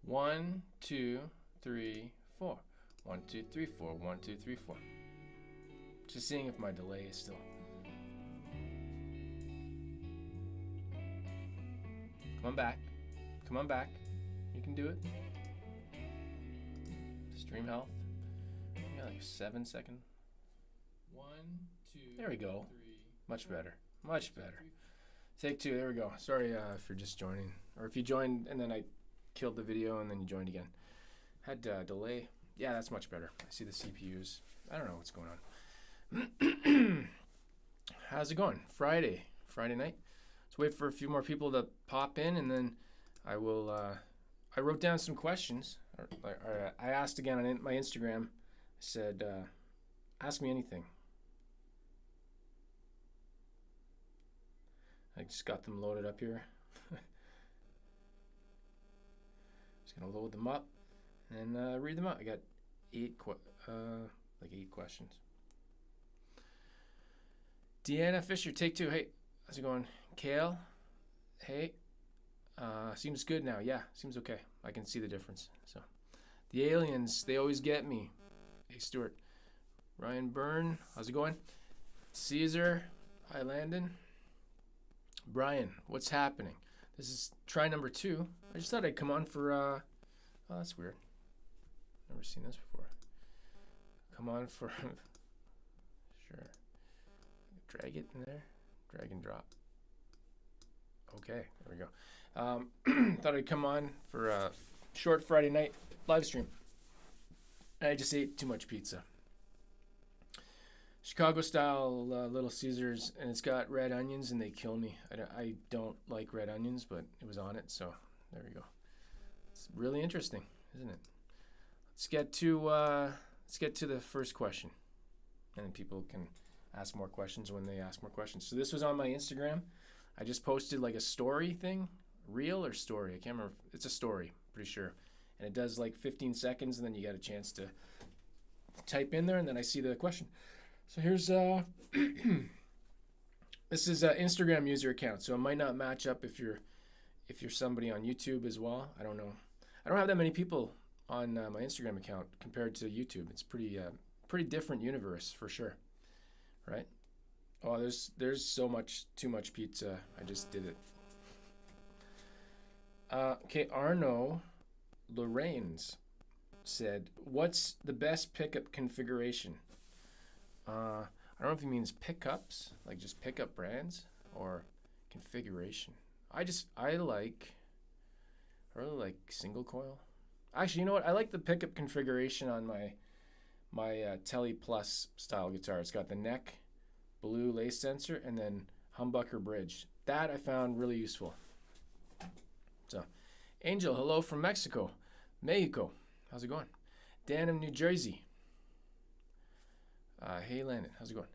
1, 2, 3, 4. 1, 2, 3, 4. 1, 2, 3, 4. Just seeing if my delay is still. Come on back. Come on back. You can do it. Stream health. Yeah, like 7 seconds. 1, 2. There we go. 3, much better. Much better. Take 2. There we go. Sorry if you're just joining, or if you joined and then I killed the video and then you joined again. Had delay. Yeah, that's much better. I see the CPUs. I don't know what's going on. How's it going? Friday night. Let's wait for a few more people to pop in, and then I will. I wrote down some questions. I asked again on my Instagram. I said, "Ask me anything." I just got them loaded up here. Just gonna load them up and read them out. I got 8 questions. Deanna Fisher, take 2. Hey, how's it going? Kale, hey, seems good now. Yeah, seems okay. I can see the difference. So, the aliens, they always get me. Hey, Stuart. Ryan Byrne, how's it going? Caesar, hi, Landon. Brian, what's happening? This is try number 2. I just thought I'd come on for, oh, that's weird. Never seen this before. Come on for, sure. Drag it in there, drag and drop. Okay, there we go. Thought I'd come on for a short Friday night live stream. I just ate too much pizza. Chicago style Little Caesars, and it's got red onions, and they kill me. I don't like red onions, but it was on it, so there we go. It's really interesting, isn't it? Let's get to the first question, and then people can ask more questions when they ask more questions. So this was on my Instagram. I just posted like a story thing, reel or story. I can't remember. It's a story, pretty sure. And it does like 15 seconds, and then you get a chance to type in there, and then I see the question. So here's this is an Instagram user account, so it might not match up if you're somebody on YouTube as well. I don't know. I don't have that many people on my Instagram account compared to YouTube. It's pretty different universe for sure, right? Oh, there's so too much pizza. I just did it. Okay, Arno Lorraines said, "What's the best pickup configuration?" I don't know if he means pickups, like just pickup brands, or configuration. I really like single coil. Actually, you know what? I like the pickup configuration on my Tele Plus style guitar. It's got the neck, blue lace sensor, and then humbucker bridge. That I found really useful. So, Angel, hello from Mexico. How's it going? Dan in New Jersey. Hey, Landon, how's it going?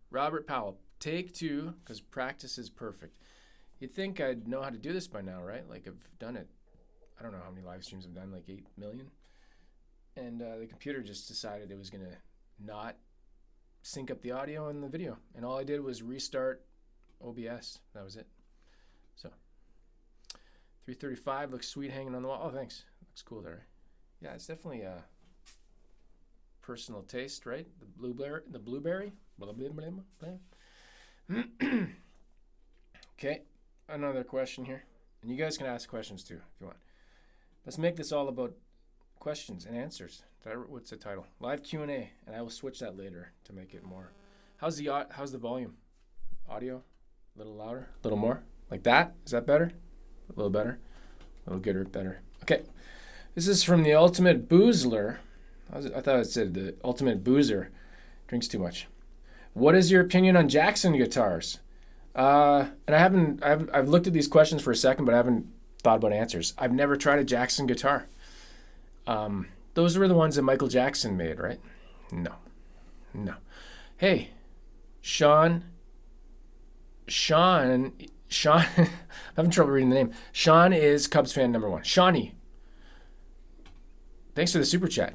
Robert Powell, take 2, because practice is perfect. You'd think I'd know how to do this by now, right? Like, I've done it. I don't know how many live streams I've done, like 8 million. And the computer just decided it was going to not sync up the audio and the video. And all I did was restart OBS. That was it. So, 335 looks sweet hanging on the wall. Oh, thanks. Looks cool there. Yeah, it's definitely a personal taste, right? The blueberry. Okay, another question here. And you guys can ask questions too if you want. Let's make this all about questions and answers. What's the title? Live Q&A, and I will switch that later to make it more. How's the volume? Audio? A little louder? A little more? Like that? Is that better? A little better? A little gooder, better. Okay. This is from the Ultimate Boozler. I thought it said the Ultimate Boozer. Drinks too much. What is your opinion on Jackson guitars? And I've looked at these questions for a second, but I haven't thought about answers. I've never tried a Jackson guitar. Those were the ones that Michael Jackson made, right? No. Hey, Sean, I'm having trouble reading the name. Sean is Cubs fan number 1. Shawnee. Thanks for the super chat.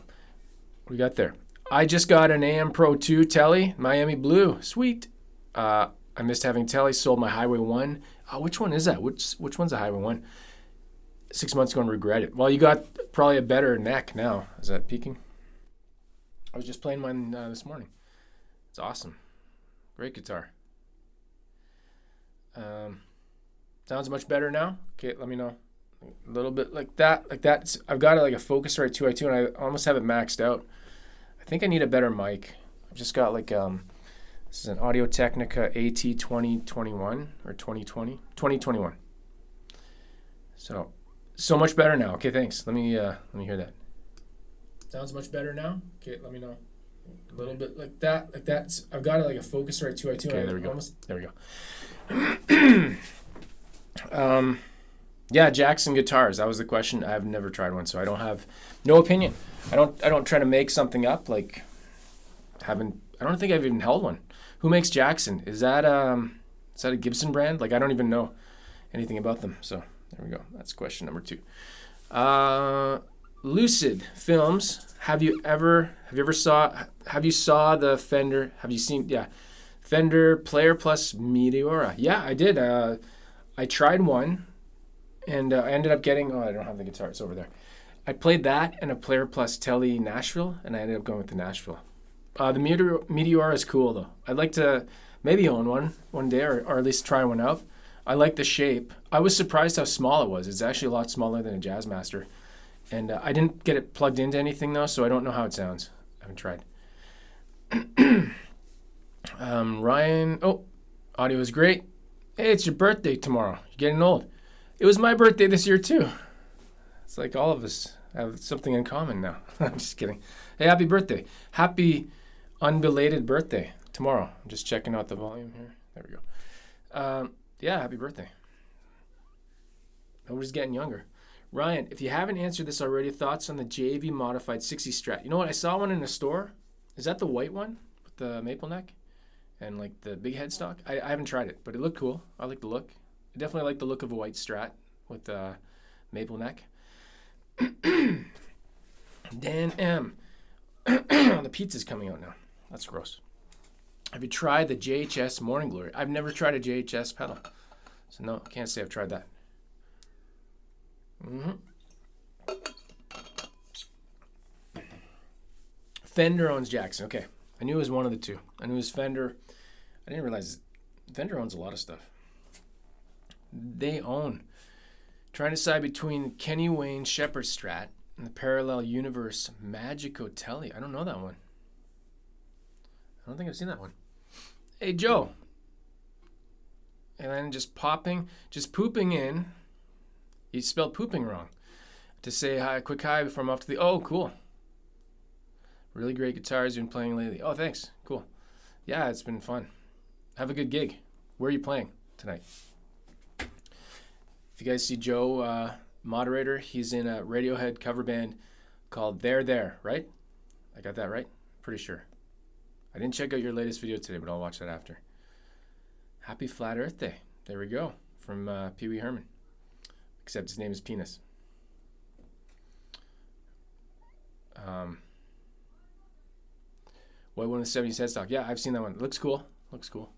What do we got there? I just got an AM Pro 2 Tele, Miami Blue. Sweet. I missed having Tele, sold my Highway 1. Which one is that? Which one's a Highway 1? 6 months ago and regret it. Well, you got probably a better neck now. Is that peaking? I was just playing mine this morning. It's awesome. Great guitar. Sounds much better now. Okay, let me know. A little bit like that. I've got like a Focusrite 2i2 and I almost have it maxed out. I think I need a better mic. I've just got like this is an Audio Technica AT 2021 or 2021. So much better now. Okay, thanks. Let me hear that. Sounds much better now. Okay, let me know. A little bit like that. I've got like a Focusrite 2i2. Okay, there we go. There we go. Yeah, Jackson guitars. That was the question. I've never tried one, so I don't have no opinion. I don't try to make something up. Like, I don't think I've even held one. Who makes Jackson? Is that a Gibson brand? Like, I don't even know anything about them. So there we go. That's question number 2. Lucid Films. Have you saw the Fender? Have you seen? Yeah, Fender Player Plus Meteora. Yeah, I did. I tried one, and I ended up getting. Oh, I don't have the guitar. It's over there. I played that and a Player Plus Tele Nashville, and I ended up going with the Nashville. The Meteora is cool though. I'd like to maybe own one day, or at least try one out. I like the shape. I was surprised how small it was. It's actually a lot smaller than a Jazzmaster. And I didn't get it plugged into anything though, so I don't know how it sounds. I haven't tried. Ryan, audio is great. Hey, it's your birthday tomorrow. You're getting old. It was my birthday this year too. It's like all of us have something in common now. I'm just kidding. Hey, happy birthday. Happy unbelated birthday tomorrow. I'm just checking out the volume here. There we go. Yeah, happy birthday. We're just getting younger. Ryan, if you haven't answered this already, thoughts on the JV modified 60 Strat? You know what? I saw one in the store. Is that the white one with the maple neck and like the big headstock? I haven't tried it, but it looked cool. I like the look. I definitely like the look of a white Strat with the maple neck. Dan M. The pizza's coming out now. That's gross. Have you tried the JHS Morning Glory? I've never tried a JHS pedal. So no, can't say I've tried that. Fender owns Jackson. Okay. I knew it was one of the two. I knew it was Fender. I didn't realize Fender owns a lot of stuff. They own. Trying to decide between Kenny Wayne Shepherd Strat and the Parallel Universe Magico Tele. I don't know that one. I don't think I've seen that one. Hey, Joe. And then just pooping in. You spelled pooping wrong. To say hi, quick hi before I'm off to the... Oh, cool. Really great guitars you've been playing lately. Oh, thanks. Cool. Yeah, it's been fun. Have a good gig. Where are you playing tonight? If you guys see Joe, moderator, he's in a Radiohead cover band called There, right? I got that right? Pretty sure. I didn't check out your latest video today, but I'll watch that after. Happy Flat Earth Day. There we go. From Pee Wee Herman. Except his name is Penis. White one with 70s headstock. Yeah, I've seen that one. Looks cool. Looks cool.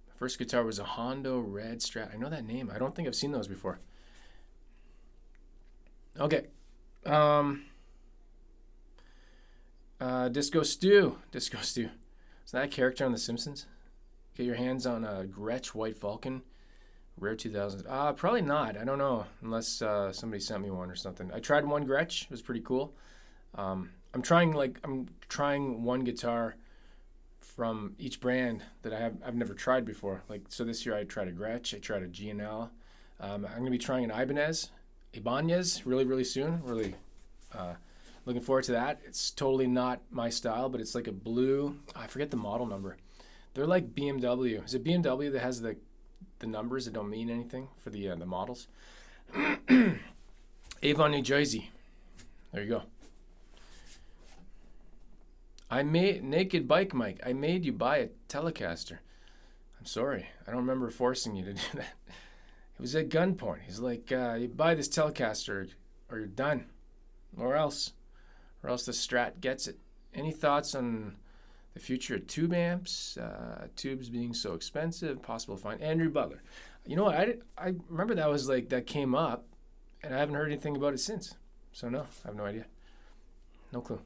My first guitar was a Hondo Red Strat. I know that name. I don't think I've seen those before. Okay. Disco Stew. Disco Stew. Is that a character on The Simpsons? Get your hands on a Gretsch White Vulcan. Rare 2000s. Probably not. I don't know. Unless somebody sent me one or something. I tried one Gretsch. It was pretty cool. I'm trying one guitar from each brand that I've never tried before. Like, so this year I tried a Gretsch. I tried a G&L. I'm going to be trying an Ibanez really, really soon. Really looking forward to that. It's totally not my style, but it's like a blue. I forget the model number. They're like BMW. Is it BMW that has the numbers that don't mean anything for the models? Avon, New Jersey. There you go. I made Naked Bike Mike. I made you buy a Telecaster. I'm sorry. I don't remember forcing you to do that. It was at gunpoint. He's like, you buy this Telecaster or you're done. Or else the Strat gets it. Any thoughts on the future of tube amps? Tubes being so expensive, possible to find. Andrew Butler. You know what? I remember that was like, that came up. And I haven't heard anything about it since. So no, I have no idea. No clue.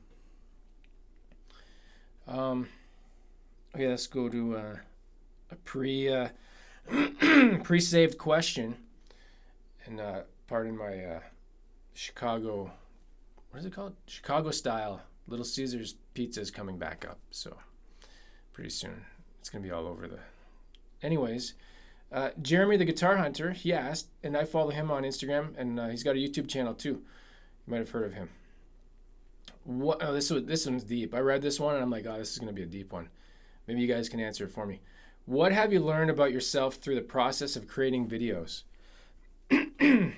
Okay, let's go to a pre-saved question. And pardon my Chicago, what is it called? Chicago style Little Caesars pizza is coming back up. So pretty soon it's going to be all over the... Anyways, Jeremy the Guitar Hunter, he asked, and I follow him on Instagram, and he's got a YouTube channel too. You might have heard of him. What? Oh, this one's deep. I read this one, and I'm like, oh, this is going to be a deep one. Maybe you guys can answer it for me. What have you learned about yourself through the process of creating videos? And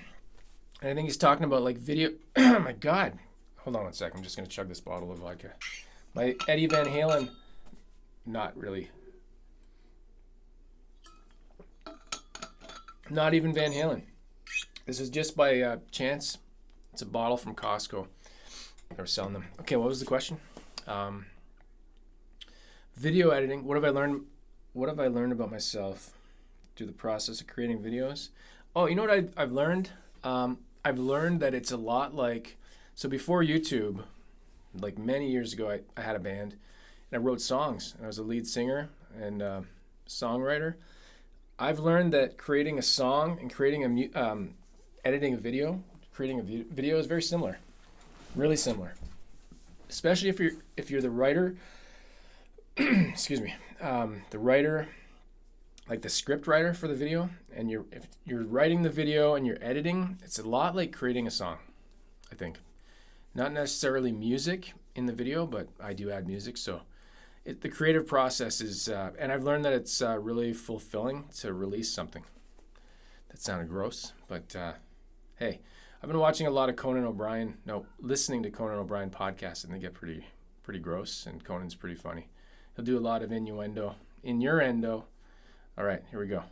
I think he's talking about like video. Oh my God. Hold on one sec. I'm just going to chug this bottle of vodka. My Eddie Van Halen. Not really. Not even Van Halen. This is just by chance. It's a bottle from Costco. They were selling them. Okay, what was the question? Video editing. What have I learned? What have I learned about myself through the process of creating videos? Oh, you know what I've learned? I've learned that it's a lot like... So before YouTube, like many years ago, I had a band and I wrote songs. And I was a lead singer and songwriter. I've learned that creating a song and creating editing a video, creating a video is very similar, really similar. Especially if you're the writer, excuse me, the writer, like the script writer for the video, and if you're writing the video and you're editing, it's a lot like creating a song, I think. Not necessarily music in the video, but I do add music, so. The creative process is, and I've learned that it's really fulfilling to release something. That sounded gross, but hey, I've been watching a lot of listening to Conan O'Brien podcasts, and they get pretty gross, and Conan's pretty funny. He'll do a lot of innuendo. All right, here we go.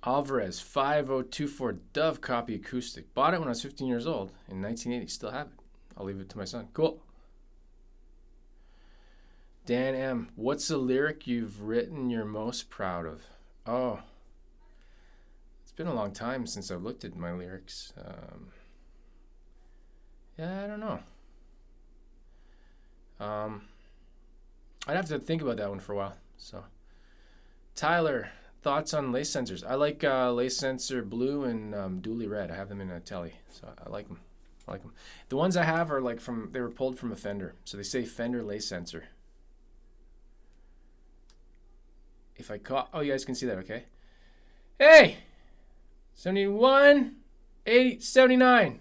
Alvarez 5024 Dove copy acoustic. Bought it when I was 15 years old in 1980. Still have it. I'll leave it to my son. Cool. Dan M. What's a lyric you've written you're most proud of? Oh. It's been a long time since I've looked at my lyrics. Yeah, I don't know. I'd have to think about that one for a while. So, Tyler, thoughts on lace sensors? I like lace sensor blue and dually red. I have them in a Tele, so I like them. The ones I have are like they were pulled from a Fender. So they say Fender lace sensor. If I call, oh, you guys can see that, okay? Hey! 71, 80, 79.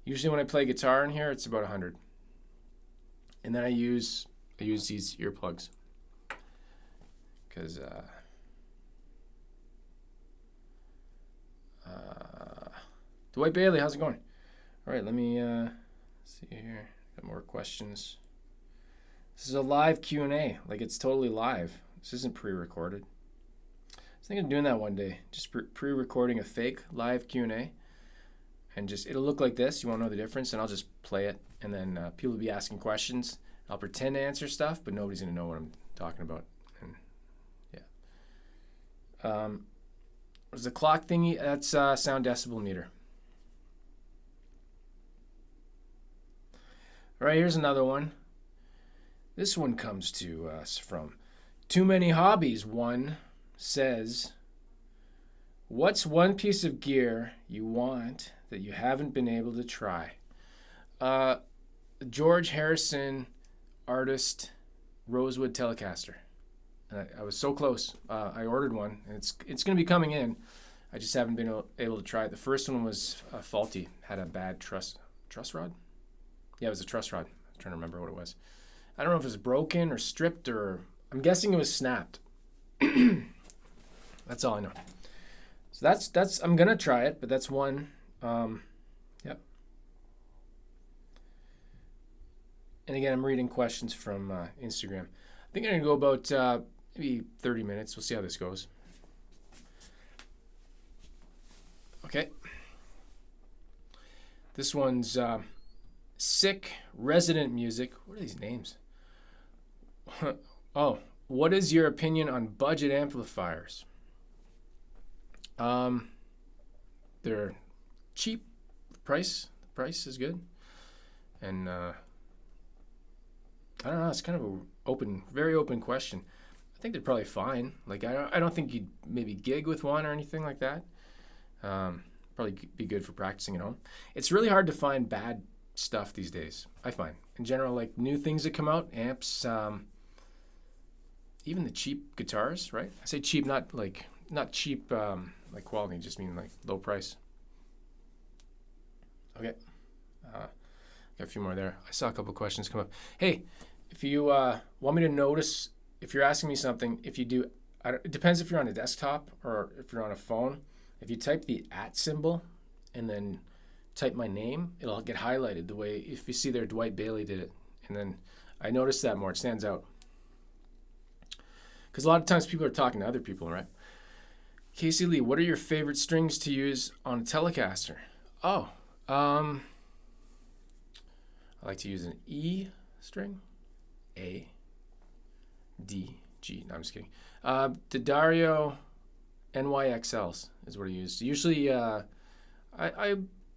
Usually when I play guitar in here, it's about 100. And then I use these earplugs. Because, Dwight Bailey, how's it going? All right, let me see here. Got more questions. This is a live Q&A. Like, it's totally live. This isn't pre-recorded. I was thinking of doing that one day. Just pre-recording a fake live Q&A. And just, it'll look like this. You won't know the difference. And I'll just play it. And then people will be asking questions. I'll pretend to answer stuff, but nobody's going to know what I'm talking about. And yeah. There's a clock thingy. That's sound decibel meter. All right, here's another one. This one comes to us from Too Many Hobbies. One says, what's one piece of gear you want that you haven't been able to try? George Harrison artist Rosewood Telecaster. I was so close. I ordered one, and it's going to be coming in. I just haven't been able to try it. The first one was faulty. Had a bad truss rod? Yeah, it was a truss rod. I'm trying to remember what it was. I don't know if it was broken or stripped, or I'm guessing it was snapped. That's all I know. So that's I'm gonna try it, but that's one. Yep. And again, I'm reading questions from Instagram. I think I'm gonna go about maybe 30 minutes. We'll see how this goes. Okay. This one's Sick Resident Music. What are these names? Oh, what is your opinion on budget amplifiers? They're cheap. The price is good, and I don't know. It's kind of a very open question. I think they're probably fine. Like I don't think you'd maybe gig with one or anything like that. Probably be good for practicing at home. It's really hard to find bad stuff these days, I find. In general, like new things that come out, amps, even the cheap guitars, right? I say cheap, not cheap like quality, just mean like low price. Okay. Got a few more there. I saw a couple questions come up. Hey, if you want me to notice, if you're asking me something, if you do, it depends if you're on a desktop or if you're on a phone. If you type the @ symbol and then type my name, it'll get highlighted the way, if you see there, Dwight Bailey did it. And then I noticed that more. It stands out. Because a lot of times people are talking to other people, right? Casey Lee, what are your favorite strings to use on a Telecaster? Oh, I like to use an E string, A, D, G. No, I'm just kidding. D'Addario NYXLs is what I use. Usually, I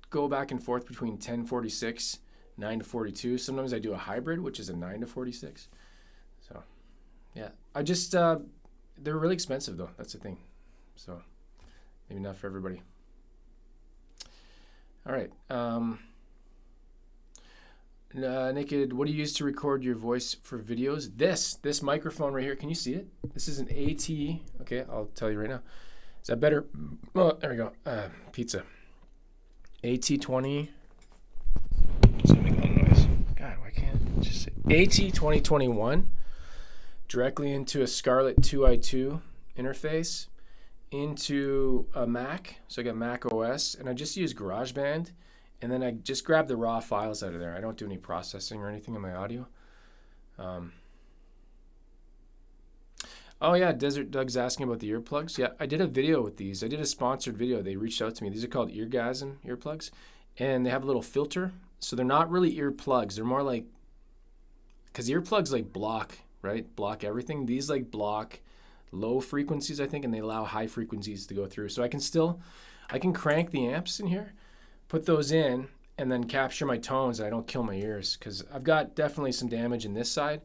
go back and forth between 1046, 9-42. Sometimes I do a hybrid, which is a 9-46. So, yeah. I just, they're really expensive though. That's the thing. So, maybe not for everybody. All right. Naked, what do you use to record your voice for videos? This microphone right here. Can you see it? This is an AT. Okay, I'll tell you right now. Is that better? Oh, there we go. Pizza. AT20. It's making a lot of noise. God, why can't I just say AT2021? Directly into a Scarlett 2i2 interface into a Mac. So I got Mac OS, and I just use GarageBand. And then I just grab the raw files out of there. I don't do any processing or anything in my audio. Oh yeah, Desert Doug's asking about the earplugs. Yeah, I did a video with these. I did a sponsored video. They reached out to me. These are called Eargasm earplugs. And they have a little filter. So they're not really earplugs. They're more like, because earplugs like block, right? Block everything. These like block low frequencies, I think, and they allow high frequencies to go through. So I can crank the amps in here, put those in, and then capture my tones and I don't kill my ears, because I've got definitely some damage in this side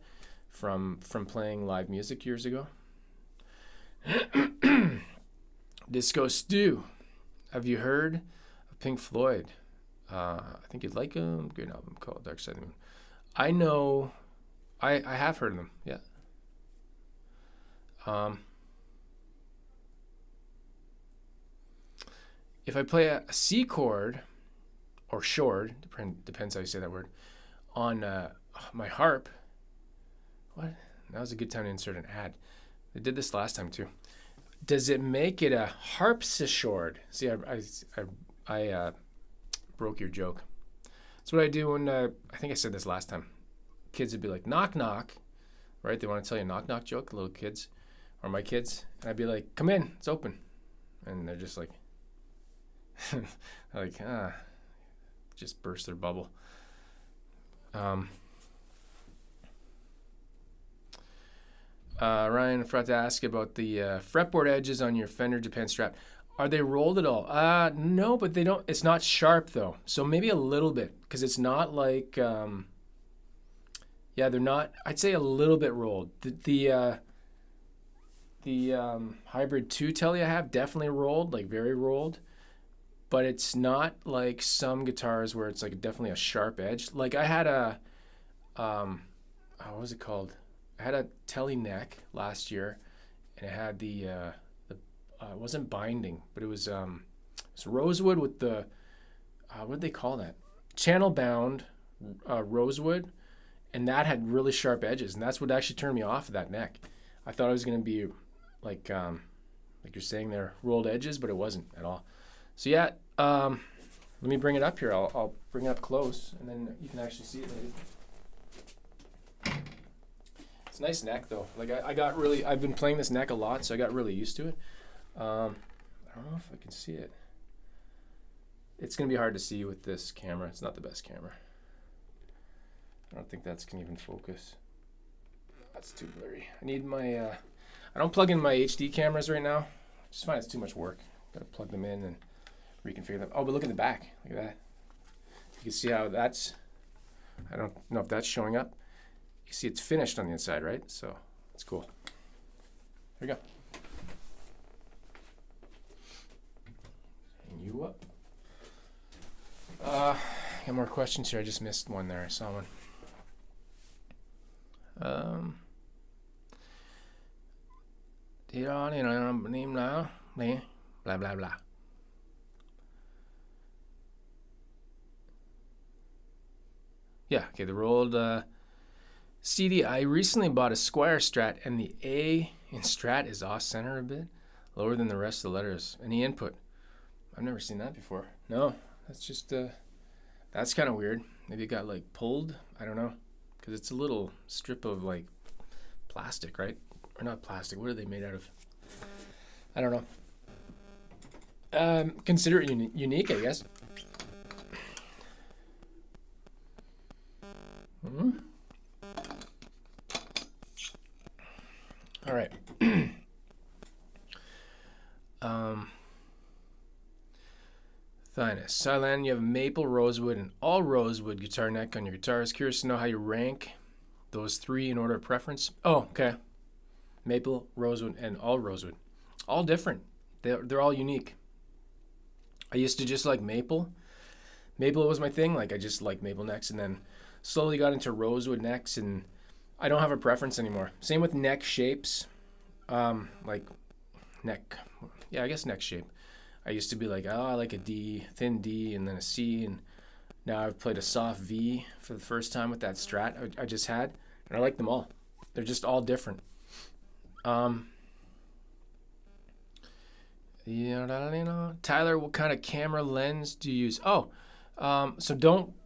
from playing live music years ago. Disco Stew, have you heard of Pink Floyd? I think you'd like them. Great album called Dark Side of the Moon. I know, I have heard of them, yeah. If I play a C chord, or chord, depends how you say that word, on my harp, what? That was a good time to insert an ad. They did this last time too. Does it make it a harpsichord? See, I broke your joke. That's what I do when, I think I said this last time. Kids would be like, knock, knock, right? They want to tell you a knock, knock joke, little kids, or my kids. And I'd be like, come in, it's open. And they're just like, just burst their bubble. Ryan forgot to ask about the fretboard edges on your Fender Japan Strat. Are they rolled at all? No, but they don't. It's not sharp though, so maybe a little bit, because it's not like. Yeah, they're not. I'd say a little bit rolled. The Hyprid II Tele I have definitely rolled, like very rolled. But it's not like some guitars where it's like definitely a sharp edge. Like I had a, what was it called? I had a Tele neck last year, and it had it wasn't binding, but it was rosewood with the, what did they call that? Channel bound rosewood, and that had really sharp edges, and that's what actually turned me off of that neck. I thought it was gonna be like you're saying there, rolled edges, but it wasn't at all. So yeah, let me bring it up here. I'll bring it up close, and then you can actually see it maybe. It's a nice neck though. Like I've been playing this neck a lot, so I got really used to it. I don't know if I can see it. It's gonna be hard to see with this camera. It's not the best camera. I don't think that's can even focus. That's too blurry. I need my, I don't plug in my HD cameras right now. I just find it's too much work Gotta plug them in and reconfigure them. Oh, but look at the back. Look at that. You can see how that's, I don't know if that's showing up. You see it's finished on the inside, right? So it's cool. Here we go. Hang you up. Got more questions here. I just missed one there. I saw one. Name now. Blah blah blah. Yeah, okay, the rolled CD. I recently bought a Squire Strat, and the A in Strat is off center a bit, lower than the rest of the letters. Any input? I've never seen that before. No, that's just, that's kind of weird. Maybe it got like pulled. I don't know, because it's a little strip of like plastic, right? Or not plastic. What are they made out of? I don't know. Consider it unique, I guess. All right. Thinus. Silent, you have maple, rosewood, and all rosewood guitar neck on your guitar. I was curious to know how you rank those three in order of preference. Oh, okay. Maple, rosewood, and all rosewood. All different. They're all unique. I used to just like maple. Maple was my thing. Like, I just like maple necks, and then slowly got into rosewood necks, and I don't have a preference anymore. Same with neck shapes. Like neck, yeah, I guess neck shape. I used to be like, oh, I like a D, thin D, and then a C, and now I've played a soft V for the first time with that Strat I just had, and I like them all. They're just all different. Tyler, what kind of camera lens do you use? Oh,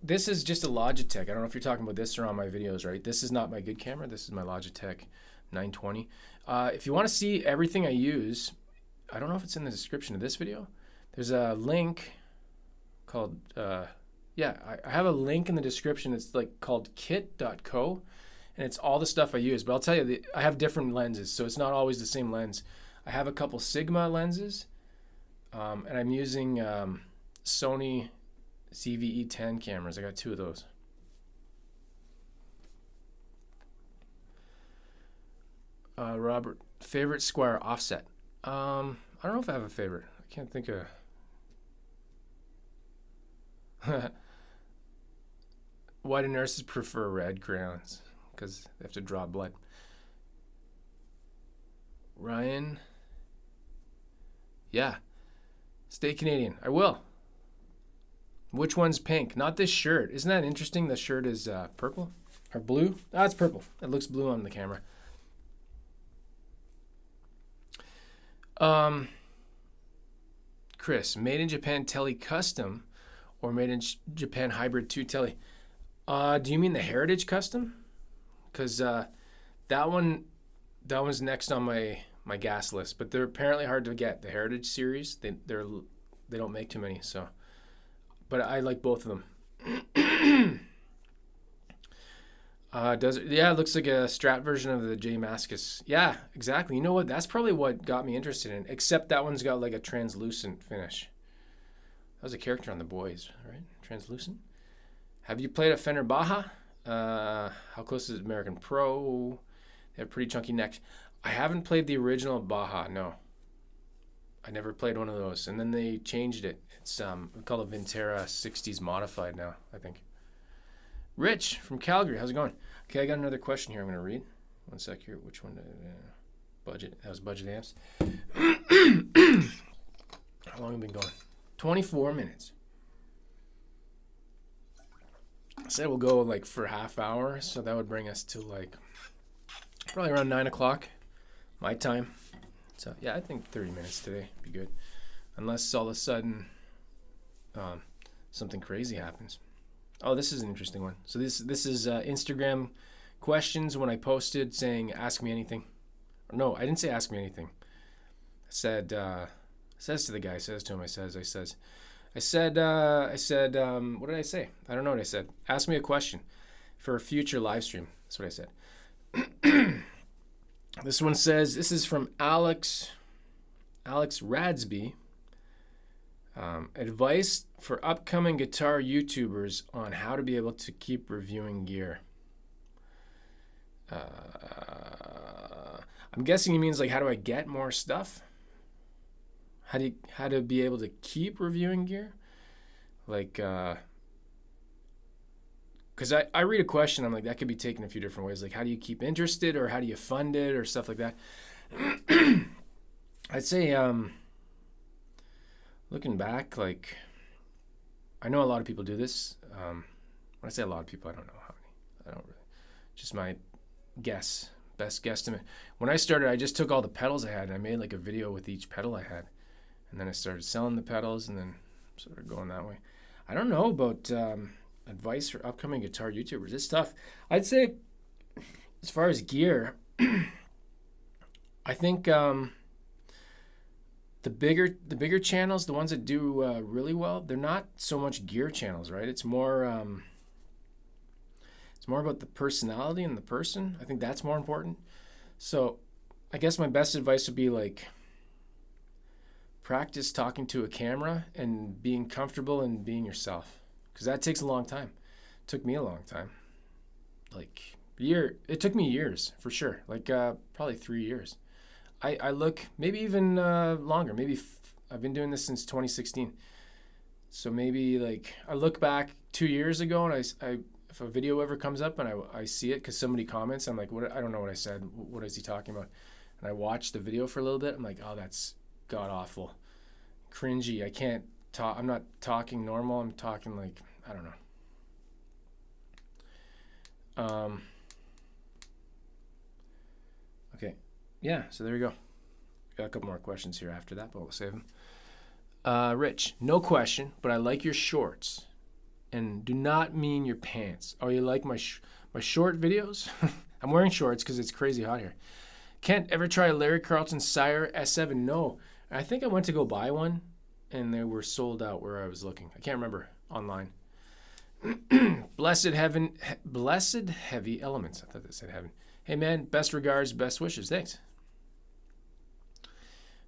this is just a Logitech. I don't know if you're talking about this or on my videos, right? This is not my good camera. This is my Logitech 920. If you want to see everything I use, I don't know if it's in the description of this video. There's a link called, I have a link in the description. It's like called kit.co, and it's all the stuff I use. But I'll tell you, I have different lenses, so it's not always the same lens. I have a couple Sigma lenses, and I'm using Sony ZV-E10 cameras. I got 2 of those. Robert, favorite Squire offset? I don't know if I have a favorite. I can't think of. Why do nurses prefer red crayons? Because they have to draw blood. Ryan, yeah, stay Canadian. I will. Which one's pink? Not this shirt. Isn't that interesting? The shirt is purple or blue. Ah, it's purple. It looks blue on the camera. Chris, made in Japan Tele Custom or made in Japan Hyprid II Tele? Do you mean the Heritage Custom? Because that one's next on my gas list, but they're apparently hard to get. The Heritage series, they don't make too many, so. But I like both of them. Yeah, it looks like a Strat version of the J Mascis. Yeah, exactly. You know what? That's probably what got me interested in it, except that one's got like a translucent finish. That was a character on The Boys, right? Translucent. Have you played a Fender Baja? How close is American Pro? They have pretty chunky necks. I haven't played the original Baja, no. I never played one of those. And then they changed it. It's called a Vintera 60s Modified now, I think. Rich from Calgary, how's it going? Okay, I got another question here I'm going to read. One sec here. Which one? Budget. That was budget amps. How long have we been going? 24 minutes. I said we'll go like for half hour, so that would bring us to like probably around 9 o'clock my time. So yeah, I think 30 minutes today would be good, unless all of a sudden something crazy happens. Oh, this is an interesting one. So this is Instagram questions when I posted saying ask me anything. No, I didn't say ask me anything. I said says to the guy, says to him, I said, what did I say? I don't know what I said. Ask me a question for a future live stream. That's what I said. This one says, this is from Alex Radsby. Advice for upcoming guitar YouTubers on how to be able to keep reviewing gear. I'm guessing he means like, how do I get more stuff? How to be able to keep reviewing gear? Like, because I read a question, I'm like, that could be taken a few different ways. Like, how do you keep interested, or how do you fund it, or stuff like that? I'd say, looking back, like, I know a lot of people do this. When I say a lot of people, I don't know how many. I don't really. Just my guess, best guesstimate. When I started, I just took all the pedals I had, and I made like a video with each pedal I had. And then I started selling the pedals, and then sort of going that way. I don't know about advice for upcoming guitar YouTubers. It's tough. I'd say, as far as gear, I think the bigger channels, the ones that do really well, they're not so much gear channels, right? It's more about the personality and the person. I think that's more important. So I guess my best advice would be like, practice talking to a camera and being comfortable and being yourself, because that takes a long time. It took me a long time, like it took me years for sure, like probably 3 years. I look, maybe even longer, I've been doing this since 2016, so maybe like I look back 2 years ago, and I if a video ever comes up and I see it because somebody comments, I'm like, what? I don't know what I said, what is he talking about? And I watch the video for a little bit, I'm like, oh, that's god awful, cringy. I can't talk. I'm not talking normal. I'm talking like, I don't know. Okay, yeah. So there you go. Got a couple more questions here after that, but we'll save them. Rich, no question, but I like your shorts, and do not mean your pants. Oh, you like my short videos? I'm wearing shorts because it's crazy hot here. Can't ever try a Larry Carlton Sire S7? No. I think I went to go buy one, and they were sold out where I was looking. I can't remember, online. Blessed heavy elements. I thought that said heaven. Hey man, best regards, best wishes. Thanks.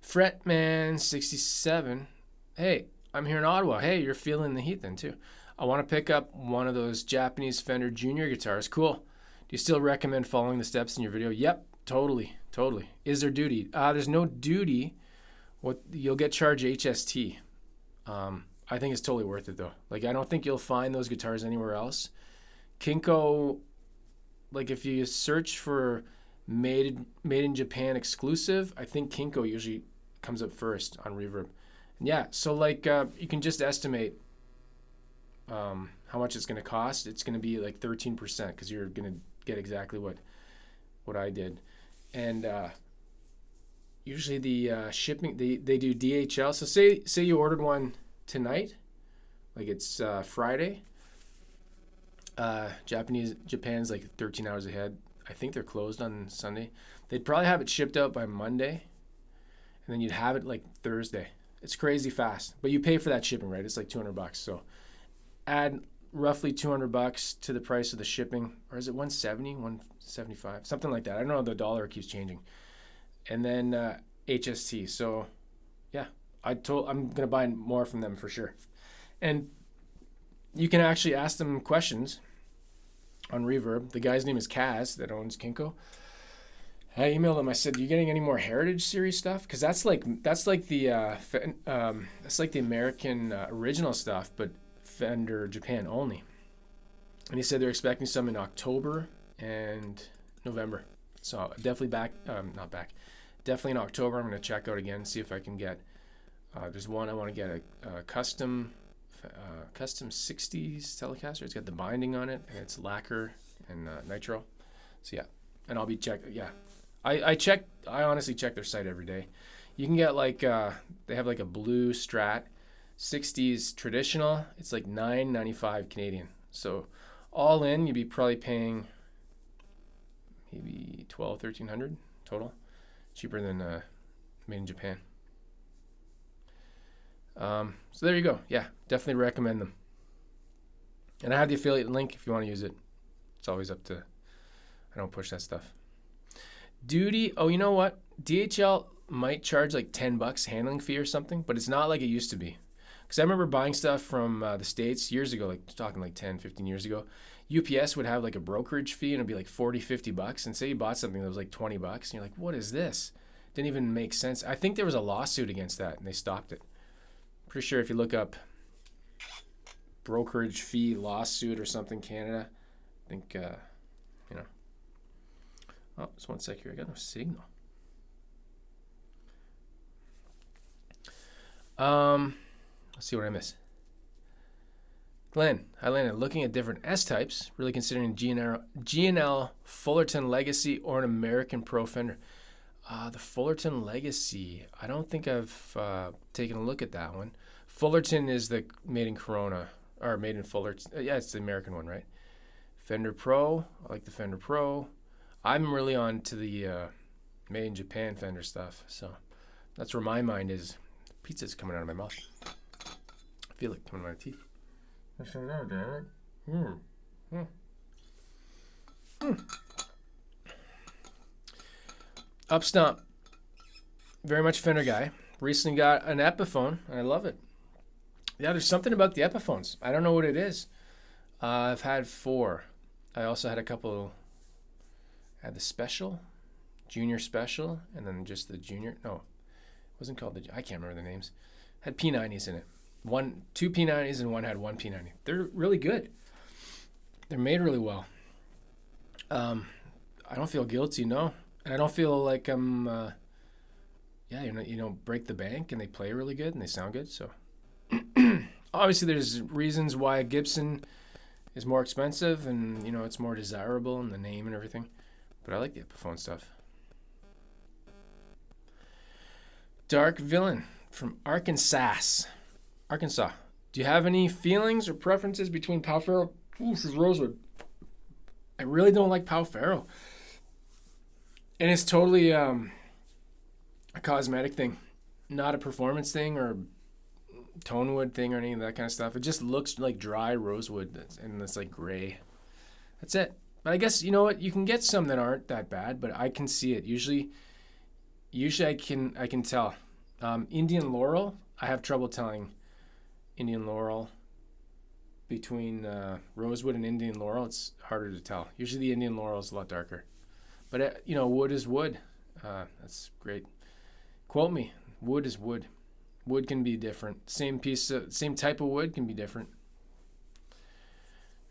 Fretman67. Hey, I'm here in Ottawa. Hey, you're feeling the heat then too. I want to pick up one of those Japanese Fender Junior guitars. Cool. Do you still recommend following the steps in your video? Yep, totally. Is there duty? There's no duty. What you'll get charged HST. I think it's totally worth it though. Like, I don't think you'll find those guitars anywhere else. Kinko, like if you search for made in Japan exclusive, I think Kinko usually comes up first on Reverb. And yeah, so like you can just estimate how much it's going to cost. It's going to be like 13% because you're going to get exactly what I did. And usually the shipping, they do DHL. So say you ordered one tonight, like it's Friday. Japan's like 13 hours ahead. I think they're closed on Sunday. They'd probably have it shipped out by Monday, and then you'd have it like Thursday. It's crazy fast, but you pay for that shipping, right? It's like $200. So add roughly $200 to the price of the shipping, or is it 170, 175, something like that? I don't know. The dollar keeps changing. And then HST. So yeah, I'm gonna buy more from them for sure. And you can actually ask them questions on Reverb. The guy's name is Kaz that owns Kinko. I emailed him. I said, "You getting any more Heritage Series stuff? Because that's like the American original stuff, but Fender Japan only." And he said they're expecting some in October and November. So definitely definitely in October. I'm going to check out again, see if I can get. There's one I want to get a custom 60s Telecaster. It's got the binding on it, and it's lacquer and nitro. So yeah, and I'll be checking. Yeah, I honestly check their site every day. You can get like they have like a blue Strat 60s traditional. It's like $9.95 Canadian. So all in, you'd be probably paying maybe $1,200-1,300 total. Cheaper than made in Japan. So there you go. Yeah, definitely recommend them. And I have the affiliate link if you want to use it. It's always up to, I don't push that stuff. Duty, oh, you know what? DHL might charge like $10 handling fee or something, but it's not like it used to be. Because I remember buying stuff from the States years ago, like talking like 10, 15 years ago. UPS would have like a brokerage fee and it'd be like 40, 50 bucks. And say you bought something that was like 20 bucks and you're like, what is this? Didn't even make sense. I think there was a lawsuit against that and they stopped it. Pretty sure if you look up brokerage fee lawsuit or something, Canada, I think, you know. Oh, just one sec here. I got no signal. Let's see what I miss. Glenn, hi Landon. Looking at different S-types, really considering G&L, Fullerton Legacy, or an American Pro Fender. The Fullerton Legacy, I don't think I've taken a look at that one. Fullerton is the made in Corona, or made in Fullerton. Yeah, it's the American one, right? Fender Pro, I like the Fender Pro. I'm really on to the made in Japan Fender stuff, so that's where my mind is. Pizza's coming out of my mouth. I feel it coming out of my teeth. I don't know, damn it. Upstomp, very much Fender guy. Recently got an Epiphone, and I love it. Yeah, there's something about the Epiphones. I don't know what it is. I've had 4. I also had a couple. I had the Special, Junior Special, and then just the Junior. No, it wasn't called the. I can't remember the names. Had P90s in it. 2 P90s and one had 1 P90. They're really good. They're made really well. I don't feel guilty, no. And I don't feel like I'm, you know, break the bank, and they play really good and they sound good. So obviously there's reasons why a Gibson is more expensive and, you know, it's more desirable and the name and everything. But I like the Epiphone stuff. Dark Villain from Arkansas. Do you have any feelings or preferences between Pau Ferro versus Rosewood? I really don't like Pau Ferro. And it's totally a cosmetic thing, not a performance thing or tone wood thing or any of that kind of stuff. It just looks like dry rosewood and it's like gray. That's it. But I guess, you know what, you can get some that aren't that bad, but I can see it. Usually I can tell. Indian Laurel, I have trouble telling Indian Laurel between rosewood and Indian Laurel. It's harder to tell. Usually the Indian Laurel is a lot darker. But, you know, wood is wood. That's great. Quote me. Wood is wood. Wood can be different. Same type of wood can be different.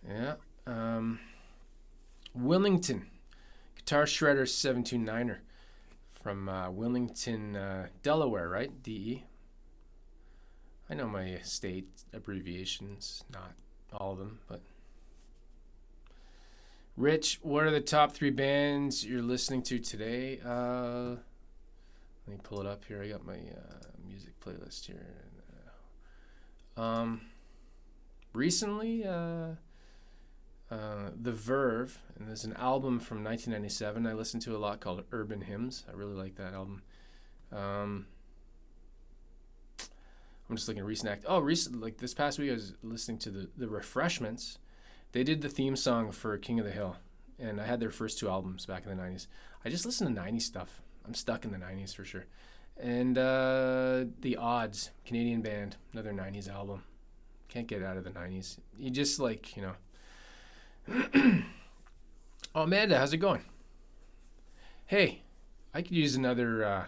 Yeah. Wilmington. Guitar Shredder 729er. From Wilmington, Delaware, right? DE. I know my state abbreviations, not all of them, but... Rich, what are the top 3 bands you're listening to today? Let me pull it up here. I got my music playlist here. Recently, The Verve, and there's an album from 1997 I listened to a lot called Urban Hymns. I really like that album. I'm just looking at recent act. Oh, like this past week I was listening to the Refreshments. They did the theme song for King of the Hill, and I had their first 2 albums back in the 90s. I just listen to 90s stuff. I'm stuck in the 90s for sure. And The Odds, Canadian band, another 90s album. Can't get out of the 90s. You just like, you know. Oh, Amanda, how's it going? Hey, I could use another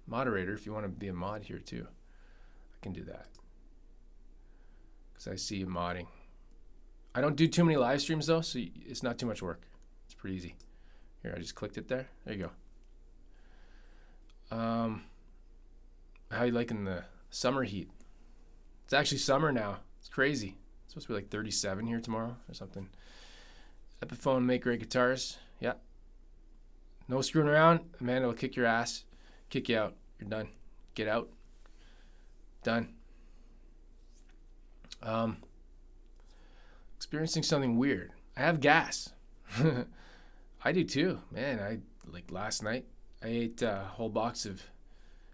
moderator if you want to be a mod here too. I can do that. Because I see you modding. I don't do too many live streams though, so it's not too much work. It's pretty easy. Here, I just clicked it there. There you go. How you liking the summer heat? It's actually summer now. It's crazy. It's supposed to be like 37 here tomorrow or something. Epiphone make great guitars. Yeah. No screwing around. Amanda will kick your ass. Kick you out. You're done. Get out. Done. Experiencing something weird. I have gas. I do too. Man, like last night, I ate a whole box of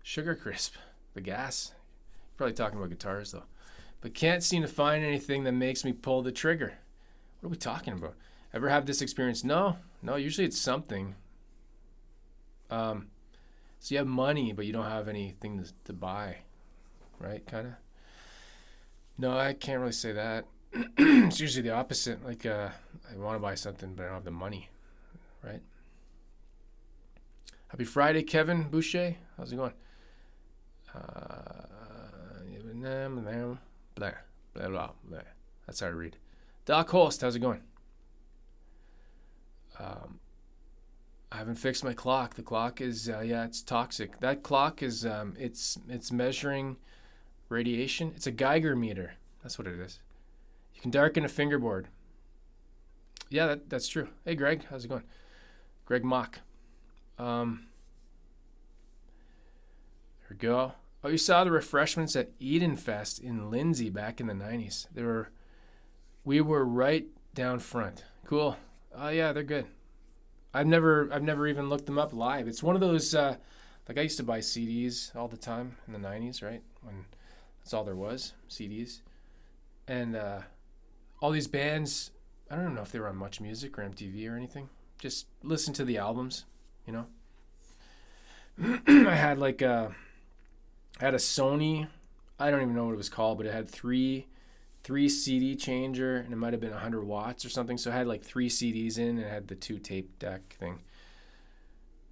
Sugar Crisp. The gas. Probably talking about guitars though. But can't seem to find anything that makes me pull the trigger. What are we talking about? Ever have this experience? No, usually it's something. So you have money, but you don't have anything to buy, right? Kind of. No, I can't really say that. It's usually the opposite. Like, I want to buy something, but I don't have the money, right? Happy Friday, Kevin Boucher. How's it going? Blah, blah, blah, blah. That's how I read. Doc Holst, how's it going? I haven't fixed my clock. The clock is, it's toxic. That clock is, it's measuring radiation. It's a Geiger meter. That's what it is. You can darken a fingerboard. Yeah, that's true. Hey, Greg, how's it going? Greg Mock. There we go. Oh, you saw the refreshments at Eden Fest in Lindsay back in the 90s. We were right down front. Cool. Oh yeah, they're good. I've never even looked them up live. It's one of those like I used to buy CDs all the time in the 90s, right? When that's all there was, CDs. And all these bands, I don't know if they were on Much Music or MTV or anything. Just listen to the albums, you know. I had a Sony, I don't even know what it was called, but it had three CD changer, and it might have been 100 watts or something. So it had like 3 CDs in, and it had the 2 tape deck thing.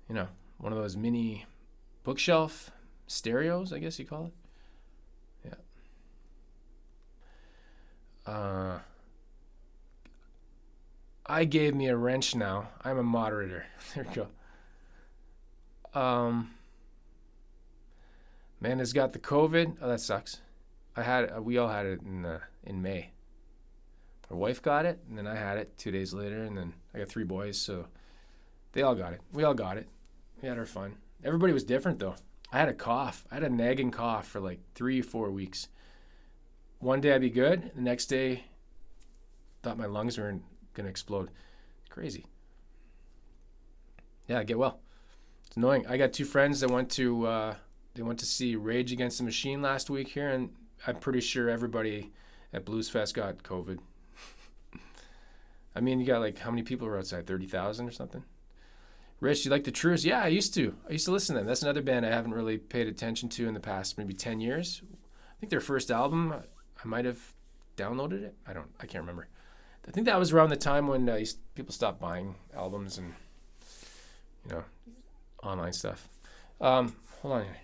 You know, one of those mini bookshelf stereos, I guess you call it. Yeah. I gave me a wrench now. I'm a moderator. There we go. Man has got the COVID. Oh, that sucks. We all had it in May. My wife got it, and then I had it 2 days later, and then I got 3 boys, so they all got it. We all got it. We had our fun. Everybody was different, though. I had a cough. I had a nagging cough for like 3 or 4 weeks. One day I'd be good. The next day, thought my lungs were gonna explode. It's crazy. Yeah, get well. It's annoying. I got 2 friends that went to see Rage Against the Machine last week here, and I'm pretty sure everybody at Blues Fest got COVID. I mean, you got like, how many people were outside? 30,000 or something? Rich, you like the Truest? Yeah, I used to listen to them. That's another band I haven't really paid attention to in the past maybe 10 years. I think their first album, I might have downloaded it. I can't remember. I think that was around the time when people stopped buying albums and, you know, online stuff. Hold on here.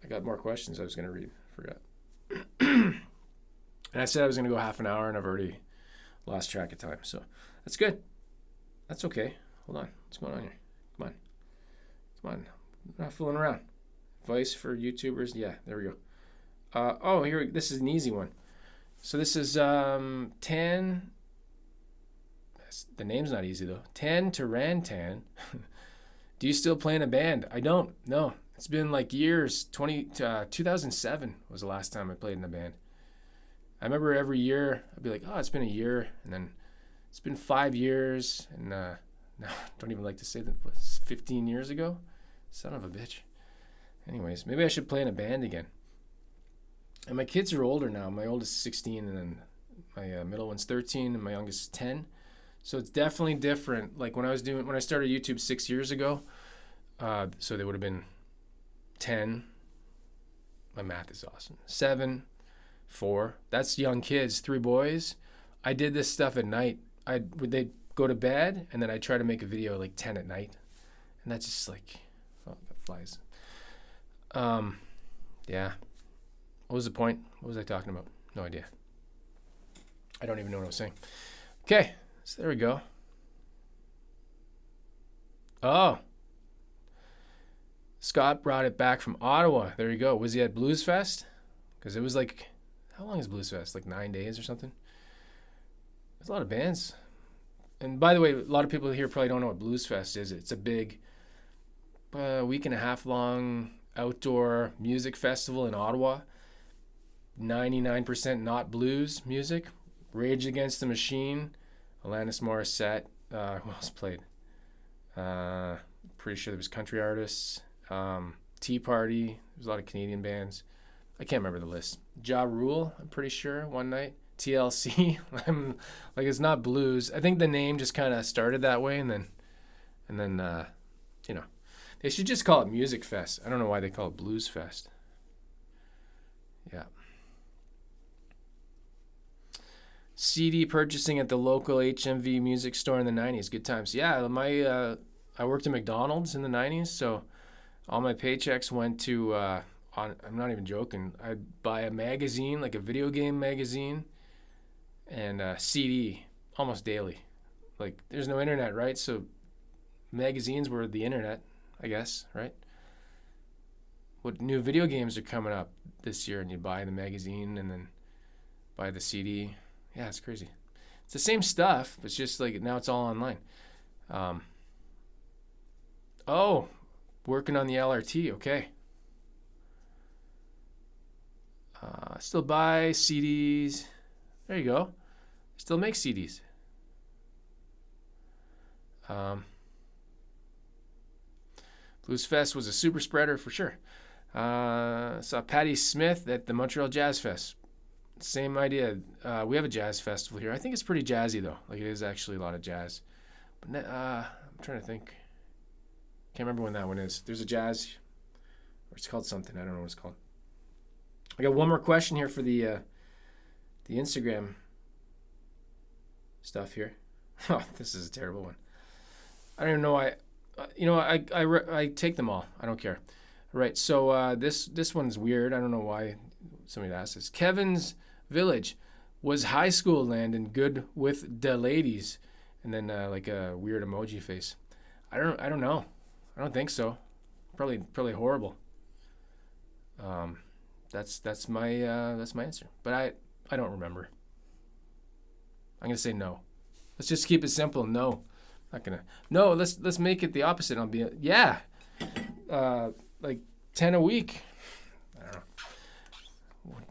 I got more questions I was going to read. Forgot. And I said I was going to go half an hour, and I've already lost track of time. So that's good. That's okay. Hold on. What's going on here? Come on. I'm not fooling around. Advice for YouTubers. Yeah, there we go. This is an easy one. So this is 10. The name's not easy, though. 10 to Rantan. Do you still play in a band? I don't. No. It's been like years. 2007 was the last time I played in a band. I remember every year I'd be like, oh, it's been a year, and then it's been 5 years, and no, I don't even like to say that. It was 15 years ago. Son of a bitch. Anyways, maybe I should play in a band again. And my kids are older now. My oldest is 16, and then my middle one's 13, and my youngest is 10. So it's definitely different. Like when I started YouTube 6 years ago, so they would have been 10. My math is awesome. 7, 4. That's young kids. 3 boys. I did this stuff at night. They'd go to bed, and then I'd try to make a video like 10 at night. And that's just like, oh, that flies. Yeah. What was the point? What was I talking about? No idea. I don't even know what I was saying. Okay. So there we go. Oh. Scott brought it back from Ottawa. There you go. Was he at Blues Fest? Because it was like, how long is Blues Fest? Like 9 days or something? There's a lot of bands. And by the way, a lot of people here probably don't know what Blues Fest is. It's a big week and a half long outdoor music festival in Ottawa. 99% not blues music. Rage Against the Machine. Alanis Morissette. Who else played? Pretty sure there was country artists. Tea Party. There's a lot of Canadian bands. I can't remember the list. Ja Rule, I'm pretty sure, one night. TLC. Like, it's not blues. I think the name just kind of started that way, and then you know, they should just call it Music Fest. I don't know why they call it Blues Fest. Yeah. CD purchasing at the local HMV music store in the 90s. Good times. Yeah, I worked at McDonald's in the 90s, so all my paychecks went to, I'm not even joking, I'd buy a magazine, like a video game magazine, and a CD almost daily. Like, there's no internet, right? So magazines were the internet, I guess, right? What new video games are coming up this year, and you buy the magazine and then buy the CD. Yeah, it's crazy. It's the same stuff. It's just like now it's all online. Oh, working on the LRT. Okay. Still buy CDs. There you go. Still make CDs. Blues Fest was a super spreader for sure. Saw Patti Smith at the Montreal Jazz Fest. Same idea. We have a jazz festival here. I think it's pretty jazzy though. Like, it is actually a lot of jazz. But I'm trying to think. Can't remember when that one is. There's a jazz, or it's called something. I don't know what it's called. I got one more question here for the Instagram stuff here. Oh, this is a terrible one. I don't even know why. I take them all. I don't care. All right. So this one's weird. I don't know why somebody asked this. Kevin's Village was high school, Landon, good with the ladies, and then like a weird emoji face. I don't know. I don't think so. Probably horrible. That's my answer. But I don't remember. I'm gonna say no. Let's just keep it simple. No, not gonna. No, let's make it the opposite. I'll be yeah, like 10 a week. I don't know.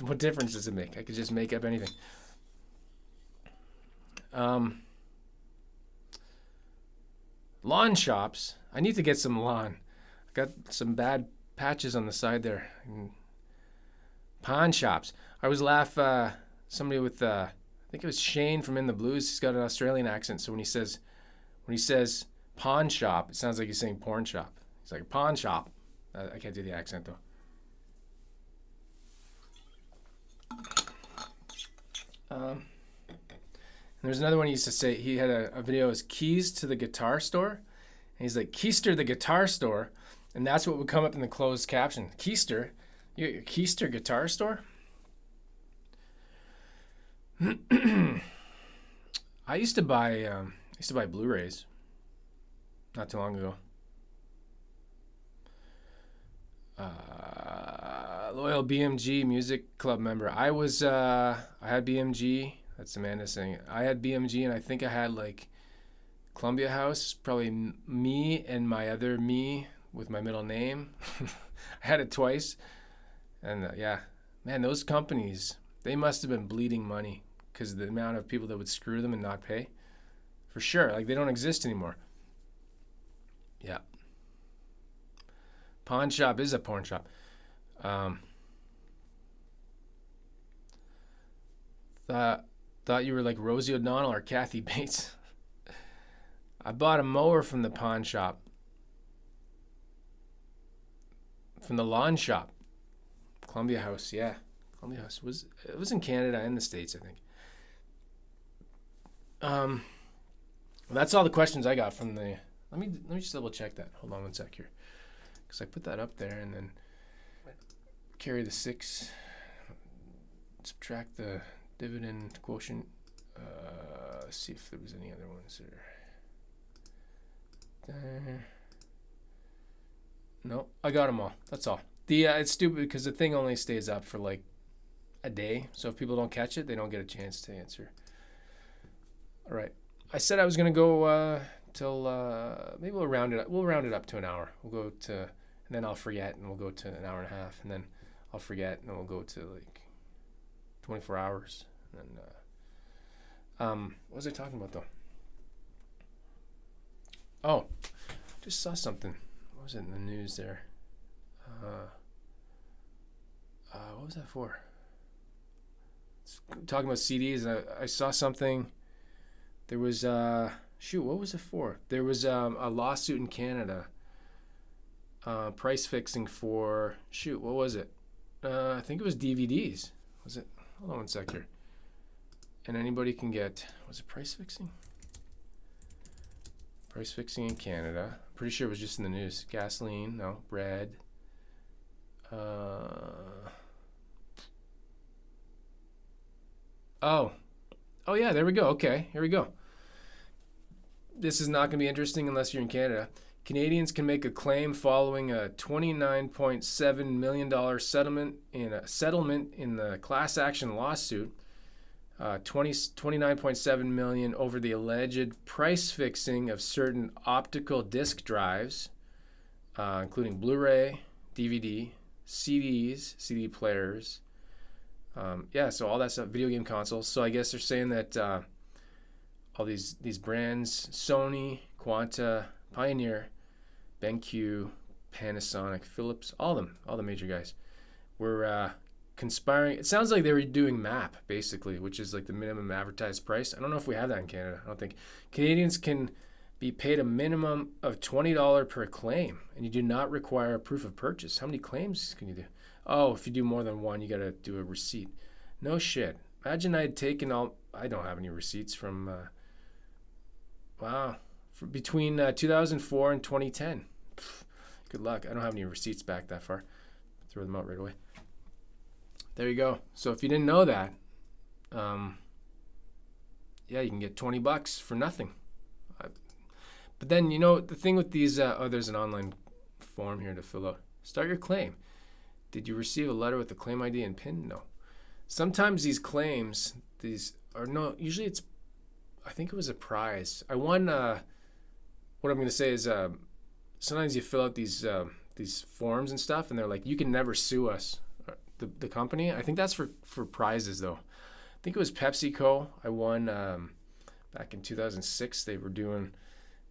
What difference does it make? I could just make up anything. Lawn shops. I need to get some lawn. I got some bad patches on the side there. Pawn shops. I always laugh. Somebody with I think it was Shane from In the Blues. He's got an Australian accent, so when he says pawn shop, it sounds like he's saying porn shop. He's like pawn shop. I can't do the accent though. There's another one he used to say. He had a video as keys to the guitar store, and he's like Keister the guitar store, and that's what would come up in the closed caption. Keister, your Keister guitar store. I used to buy Blu-rays not too long ago. Loyal BMG Music Club member. I had BMG. That's Amanda saying it. I had BMG, and I think I had like Columbia House, probably me and my other me with my middle name. I had it twice. And yeah, man, those companies, they must have been bleeding money because the amount of people that would screw them and not pay. For sure. Like, they don't exist anymore. Yeah. Pawn shop is a porn shop. Thought you were like Rosie O'Donnell or Kathy Bates. I bought a mower from the pawn shop. From the lawn shop. Columbia House, yeah. Columbia House it was in Canada and the States, I think. That's all the questions I got from the. Let me just double check that. Hold on one sec here, because I put that up there and then carry the 6, subtract the dividend quotient. Let's see if there was any other ones there. No, I got them all. That's all. It's stupid because the thing only stays up for like a day, so if people don't catch it, they don't get a chance to answer. All right, I said I was gonna go till maybe we'll round it up. We'll round it up to an hour. We'll go to, and then I'll forget, and we'll go to an hour and a half, and then I'll forget, and then we'll go to like 24 hours. And what was I talking about though? Oh, just saw something. What was it in the news there? What was that for? Talking about CDs, I saw something. There was what was it for? There was a lawsuit in Canada. Price fixing for what was it? I think it was DVDs. Was it? Hold on one sec here. and anybody can get, was it price fixing? Price fixing in Canada. Pretty sure it was just in the news. Gasoline, no. Bread. Oh yeah, there we go. Okay, here we go. This is not going to be interesting unless you're in Canada. Canadians can make a claim following a $29.7 million settlement in the class action lawsuit. $29.7 million over the alleged price fixing of certain optical disc drives, including Blu-ray, DVD, CDs, CD players. So all that stuff, video game consoles. So I guess they're saying that all these brands, Sony, Quanta, Pioneer, BenQ, Panasonic, Philips, all the major guys, were conspiring. It sounds like they were doing MAP, basically, which is like the minimum advertised price. I don't know if we have that in Canada. I don't think. Canadians can be paid a minimum of $20 per claim, and you do not require a proof of purchase. How many claims can you do? Oh, if you do more than one, you got to do a receipt. No shit. Imagine I had taken all... I don't have any receipts from... between 2004 and 2010. Good luck. I don't have any receipts back that far. Throw them out right away. There you go. So if you didn't know that, you can get $20 for nothing. But then, the thing with these... there's an online form here to fill out. Start your claim. Did you receive a letter with the claim ID and PIN? No. Sometimes these claims, usually it's, I think it was a prize. I won, what I'm going to say is, sometimes you fill out these forms and stuff, and they're like, you can never sue us, the company. I think that's for prizes, though. I think it was PepsiCo. I won, back in 2006, they were doing,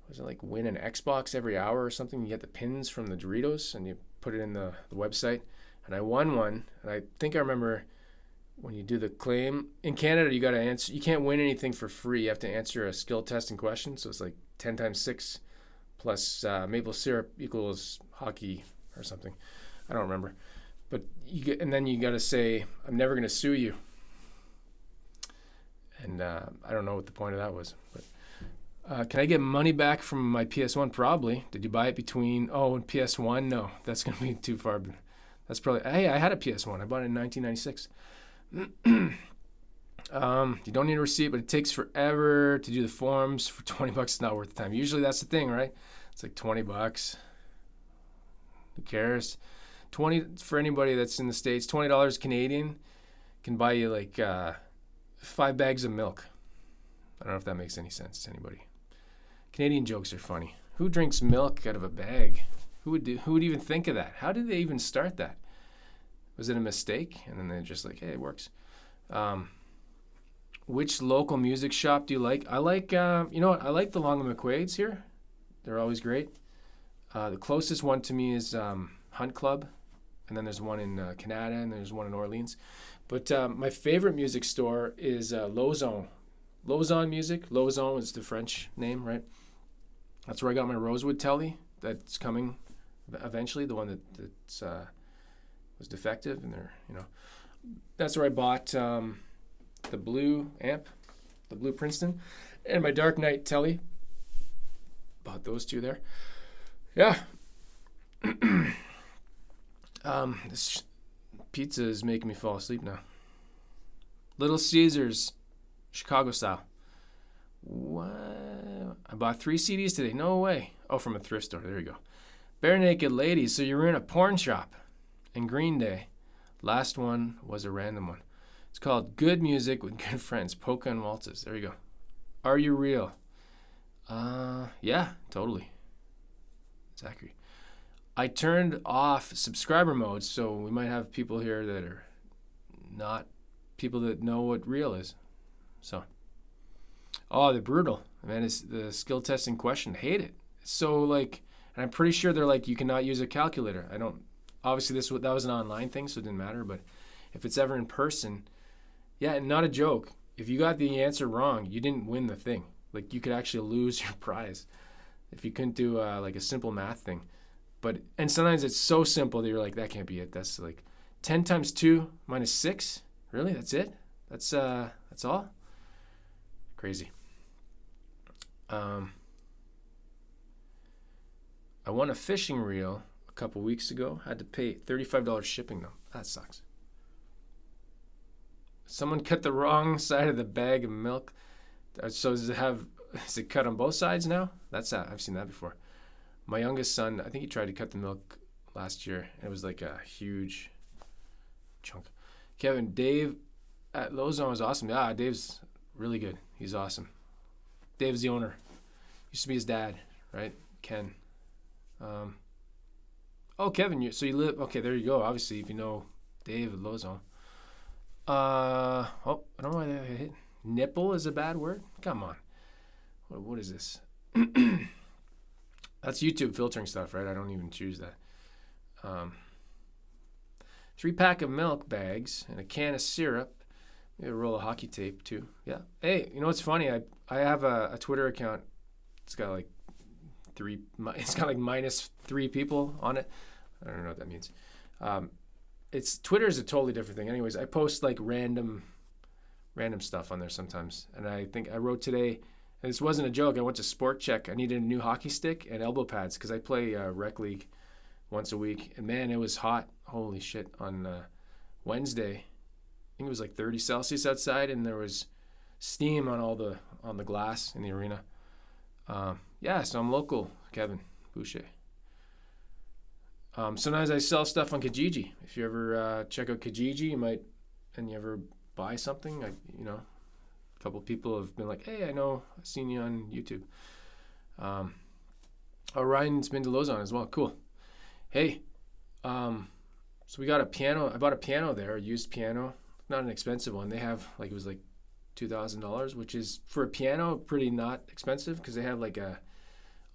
was it like win an Xbox every hour or something? You get the pins from the Doritos, and you put it in the website. And I won one, and I think I remember when you do the claim in Canada, you got to answer. You can't win anything for free. You have to answer a skill testing question. So it's like 10 times 6 plus maple syrup equals hockey or something. I don't remember, but and then you got to say, "I'm never going to sue you." And I don't know what the point of that was, but can I get money back from my PS1? Probably. Did you buy it between and PS1? No, that's going to be too far. That's probably, hey, I had a PS1. I bought it in 1996. You don't need a receipt, but it takes forever to do the forms. For $20, it's not worth the time. Usually that's the thing, right? It's like $20. Who cares? $20 for anybody that's in the States. $20 Canadian can buy you like 5 bags of milk. I don't know if that makes any sense to anybody. Canadian jokes are funny. Who drinks milk out of a bag? Who would even think of that? How did they even start that? Was it a mistake? And then they're just like, hey, it works. Which local music shop do you like? I like, I like the Long McQuaid's here. They're always great. The closest one to me is Hunt Club. And then there's one in Canada, and there's one in Orleans. But my favorite music store is Lauson. Lauson Music. Lauson is the French name, right? That's where I got my Rosewood Tele. That's coming eventually, the one that's was defective, and that's where I bought the blue amp, the blue Princeton, and my Dark Knight Tele. Bought those two there. Yeah. This pizza is making me fall asleep now. Little Caesars, Chicago style. What? I bought 3 CDs today. No way. Oh, from a thrift store. There you go. Bare Naked Ladies. So you were in a porn shop. And Green Day. Last one was a random one. It's called Good Music with Good Friends. Polka and Waltzes. There you go. Are You Real? Yeah, totally. Zachary. I turned off subscriber mode, so we might have people here that are not people that know what real is. So. Oh, they're brutal. Man, it's the skill testing question. Hate it. It's so like, and I'm pretty sure they're like, you cannot use a calculator. Obviously that was an online thing, so it didn't matter. But if it's ever in person, yeah, and not a joke. If you got the answer wrong, you didn't win the thing. Like you could actually lose your prize if you couldn't do like a simple math thing. And sometimes it's so simple that you're like, that can't be it. That's like 10 times 2 minus 6. Really? That's it? That's all? Crazy. I won a fishing reel a couple weeks ago. Had to pay $35 shipping though. That sucks. Someone cut the wrong side of the bag of milk. So is it cut on both sides now? I've seen that before. My youngest son, I think he tried to cut the milk last year, and it was like a huge chunk. Kevin, Dave at Lozon was awesome. Yeah, Dave's really good. He's awesome. Dave's the owner. Used to be his dad, right? Ken. Oh, Kevin, so you live, okay, there you go. Obviously, if you know Dave at Lozon. I don't know why that hit. Nipple is a bad word? Come on. What is this? That's YouTube filtering stuff, right? I don't even choose that. 3-pack of milk bags and a can of syrup. Maybe a roll of hockey tape too. Yeah. Hey, you know what's funny? I have a Twitter account. It's got like -3 people on it. I don't know what that means. Twitter is a totally different thing. Anyways, I post like random stuff on there sometimes. And I think I wrote today, and this wasn't a joke. I went to Sport Check. I needed a new hockey stick and elbow pads because I play rec league once a week. And man, it was hot. Holy shit. On Wednesday, I think it was like 30 Celsius outside, and there was steam on the glass in the arena. Yeah, so I'm local, Kevin Boucher. Sometimes I sell stuff on Kijiji. If you ever check out Kijiji, and you ever buy something, a couple people have been like, hey, I've seen you on YouTube. Ryan's been to Lozon as well. Cool. Hey, so we got a piano. I bought a piano there, a used piano. Not an expensive one. They have, it was like $2,000, which is, for a piano, pretty not expensive, because they have I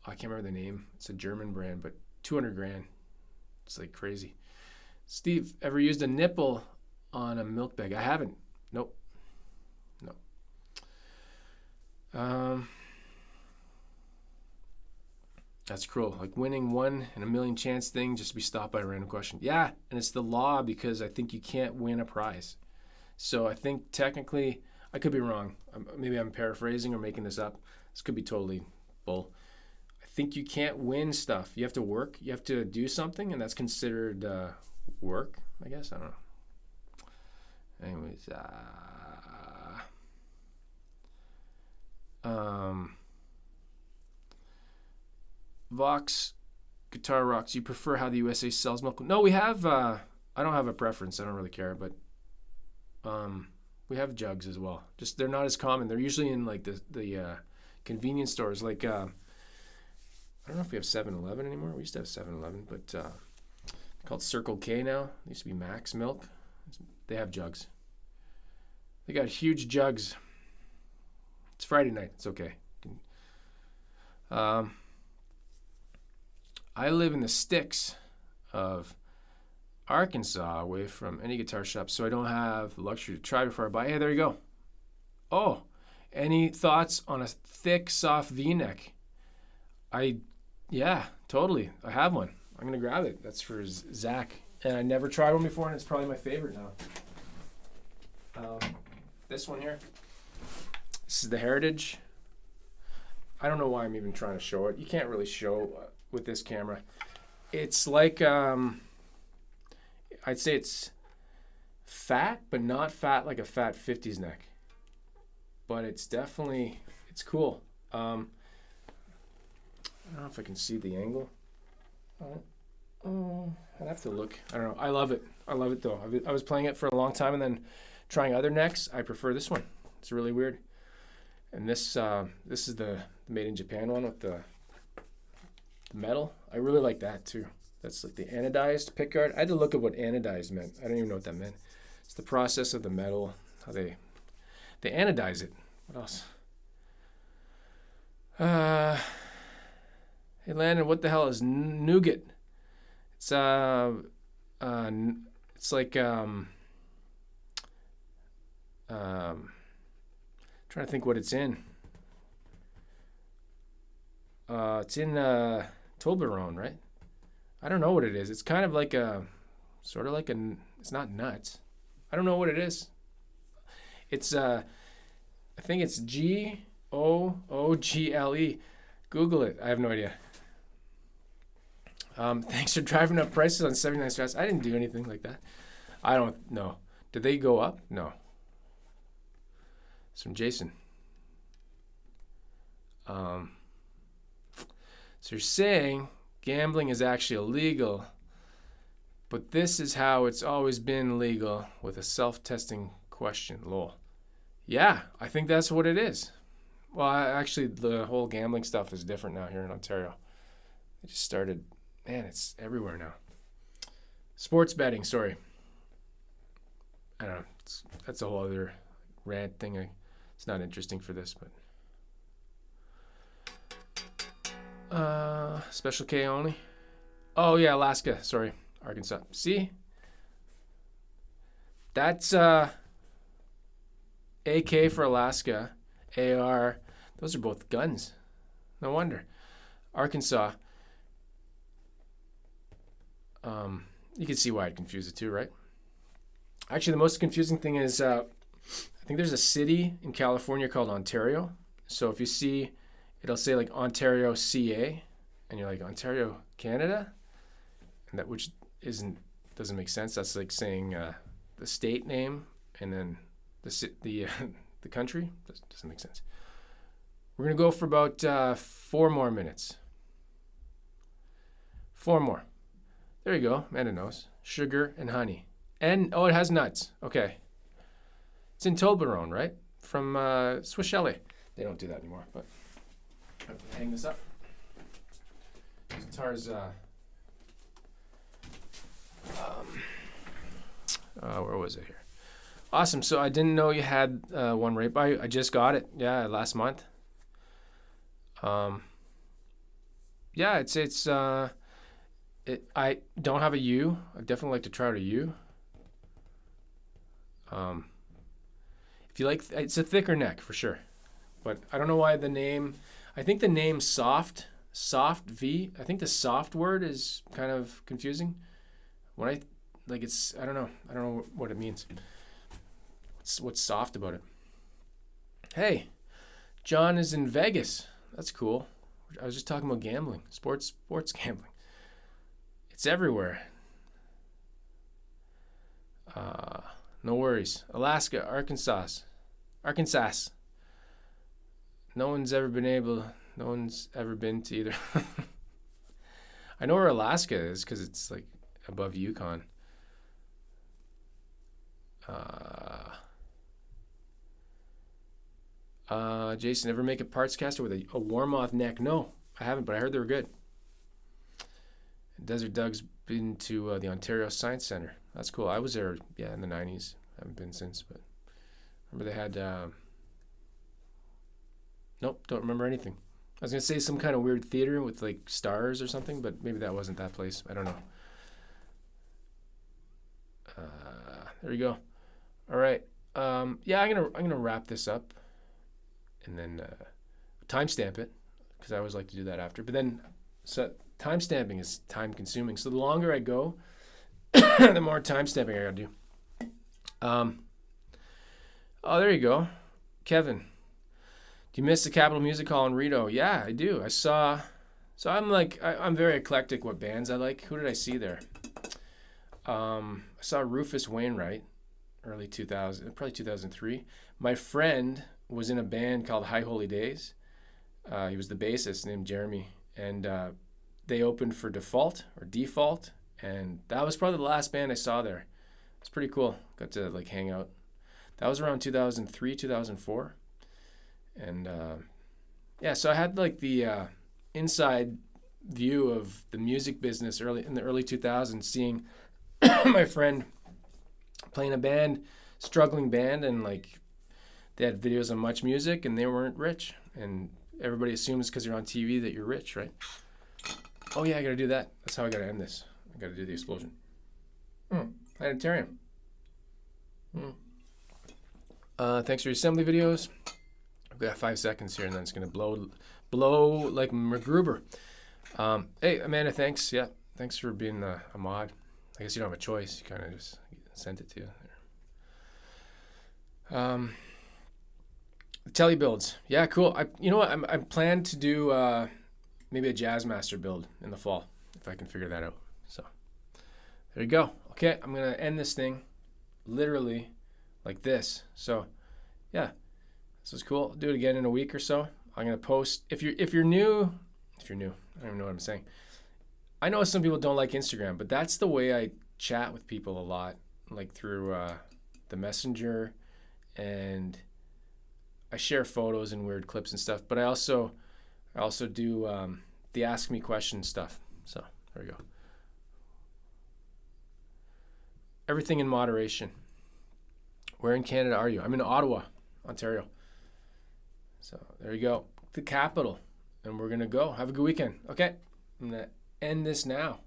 can't remember the name. It's a German brand, but $200,000. It's like crazy. Steve, ever used a nipple on a milk bag? I haven't. Nope. No. That's cruel. Like winning 1 in a million chance thing just to be stopped by a random question. Yeah, and it's the law, because I think you can't win a prize. So I think technically, I could be wrong. Maybe I'm paraphrasing or making this up. This could be totally bull. I think you can't win stuff. You have to work. You have to do something, and that's considered work, I guess. I don't know. Anyways, Vox Guitar Rocks, you prefer how the USA sells milk? No, we have, I don't have a preference. I don't really care, but we have jugs as well. Just they're not as common. They're usually in like the convenience stores. Like I don't know if we have 7-Eleven anymore. We used to have 7-Eleven, but called Circle K now. It used to be Max Milk. They have jugs. They got huge jugs. It's Friday night. It's okay. I live in the sticks of Arkansas, away from any guitar shop, so I don't have the luxury to try before I buy. Hey, there you go. Oh, any thoughts on a thick, soft V-neck? Yeah, totally. I have one. I'm going to grab it. That's for Zach. And I never tried one before, and it's probably my favorite now. This one here. This is the Heritage. I don't know why I'm even trying to show it. You can't really show with this camera. It's like, I'd say it's fat, but not fat like a fat 50s neck. But it's definitely, it's cool. I don't know if I can see the angle. I'd have to look. I don't know. I love it. I love it though. I was playing it for a long time and then trying other necks. I prefer this one. It's really weird. And this is the made in Japan one with the metal. I really like that too. That's like the anodized pickguard. I had to look at what anodized meant. I don't even know what that meant. It's the process of the metal, how they anodize it. What else? Hey Landon, what the hell is nougat? It's like trying to think what it's in. It's in Toblerone, right? I don't know what it is. It's kind of like it's not nuts. I don't know what it is. It's I think it's Google. Google it. I have no idea. Thanks for driving up prices on 79 Strats. I didn't do anything like that. I don't know. Did they go up? No. It's from Jason. So you're saying gambling is actually illegal, but this is how it's always been legal with a self-testing question. Lol. Yeah, I think that's what it is. Well, actually, the whole gambling stuff is different now here in Ontario. It just started. Man, it's everywhere now. Sports betting, sorry. I don't know. That's a whole other rant thing. It's not interesting for this, but Special K only. Oh yeah, Alaska. Sorry, Arkansas. See, that's AK for Alaska, AR. Those are both guns. No wonder. Arkansas. You can see why I'd confuse the two, right? Actually, the most confusing thing is I think there's a city in California called Ontario. So if you see, it'll say like Ontario, CA, and you're like Ontario, Canada, and that which doesn't make sense. That's like saying the state name and then the country. That doesn't make sense. We're gonna go for about 4 more minutes. 4 more. There you go. Amanda knows. Sugar and honey. And, oh, it has nuts. Okay. It's in Toblerone, right? From Swiss Chalet. They don't do that anymore, but I'm gonna hang this up. This guitar's, where was it here? Awesome. So I didn't know you had one right by you. I just got it. Yeah, last month. Yeah, I don't have a U. I'd definitely like to try out a U. If you like, it's a thicker neck for sure, but I don't know why the name. I think the name soft V. I think the soft word is kind of confusing. When I don't know what it means. What's soft about it? Hey, John is in Vegas. That's cool. I was just talking about gambling, sports gambling. It's everywhere. No worries. Alaska, Arkansas. No one's ever been to either. I know where Alaska is because it's like above Yukon. Jason, ever make a parts caster with a Warmoth neck? No, I haven't, but I heard they were good. Desert Doug's been to the Ontario Science Center. That's cool. I was there, in the 90s. I haven't been since, but remember they had... Nope, don't remember anything. I was going to say some kind of weird theater with like stars or something, but maybe that wasn't that place. I don't know. There you go. All right. I'm gonna wrap this up and then timestamp it because I always like to do that after. But then, so timestamping is time consuming. So the longer I go, the more timestamping I gotta do. Oh, there you go, Kevin. Do you miss the Capitol Music Hall in Rito? Yeah, I do. I saw. So I'm very eclectic. What bands I like? Who did I see there? I saw Rufus Wainwright, early 2000, probably 2003. My friend was in a band called High Holy Days. He was the bassist named Jeremy, and they opened for Default, and that was probably the last band I saw there. It's pretty cool. Got to like hang out. That was around 2003, 2004, and so I had like the inside view of the music business in the early 2000s, seeing my friend playing a band, struggling band, and like they had videos on Much Music, and they weren't rich, and everybody assumes because you're on TV that you're rich, right? Oh yeah, I gotta do that. That's how I gotta end this. I gotta do the explosion. Planetarium. Thanks for your assembly videos. I've got 5 seconds here, and then it's gonna blow like MacGruber. Hey Amanda, thanks. Yeah, thanks for being a mod. I guess you don't have a choice. You kind of just sent it to you. Tele builds. Yeah, cool. You know what? I plan to do maybe a Jazzmaster build in the fall if I can figure that out. So there you go. Okay, I'm gonna end this thing literally like this. So yeah, this is cool. I'll do it again in a week or so. I'm gonna post if you're new. I don't even know what I'm saying. I know some people don't like Instagram, but that's the way I chat with people a lot, like through the messenger, and I share photos and weird clips and stuff. But I also do the ask me questions stuff. So there we go. Everything in moderation. Where in Canada are you? I'm in Ottawa, Ontario. So there you go, the capital, and we're gonna go. Have a good weekend. Okay, I'm gonna end this now.